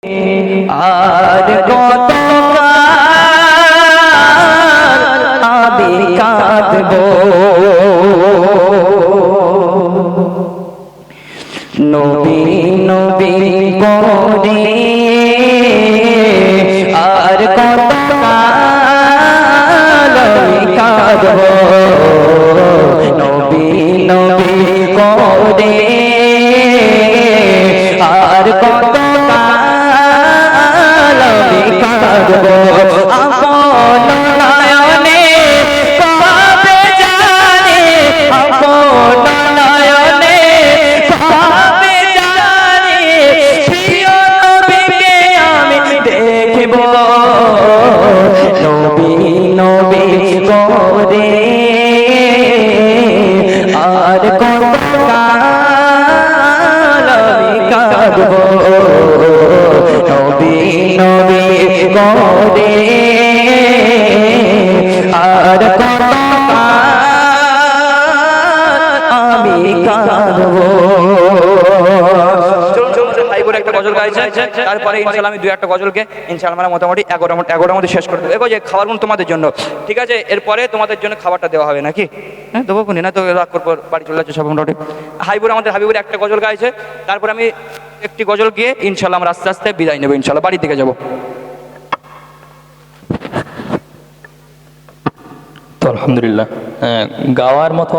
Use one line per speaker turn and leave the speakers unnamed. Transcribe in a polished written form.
আর কত আমি কাঁদবো নবী নবী করে আর কত আমি কাঁদবো নবী নবী করে আর কত আমি কাঁদবো আপন নয়নে পাবে জানি আপন নয়নে পাবে জানি প্রিয় নবীকে আমি দেখব নবী নবী করে আর কত আমি কাঁদবো নবী নবী করে আর কত আমি কাঁদবো। একটা গজল গাইছে, তারপরে ইনশাআল্লাহ আমি দুই একটা গজলকে ইনশাআল্লাহ আমরা মোটামুটি 11টার মধ্যে শেষ করে দেবো। এগো যে খাবারগুলো তোমাদের জন্য, ঠিক আছে? এরপরে তোমাদের জন্য খাবারটা দেওয়া হবে নাকি? হ্যাঁ দেবো কোনি না তো রাগ করবো, বাড়ি চলে যাচ্ছে সব মোটামুটি। আমাদের হাবিবুর একটা গজল গাইছে, তারপরে আমি একটি গজল গিয়ে ইনশাআল্লাহ আমরা আস্তে আস্তে বিদায় নেবো, ইনশাআল্লাহ বাড়ির দিকে যাবো।
তো আলহামদুলিল্লাহ গাওয়ার মতো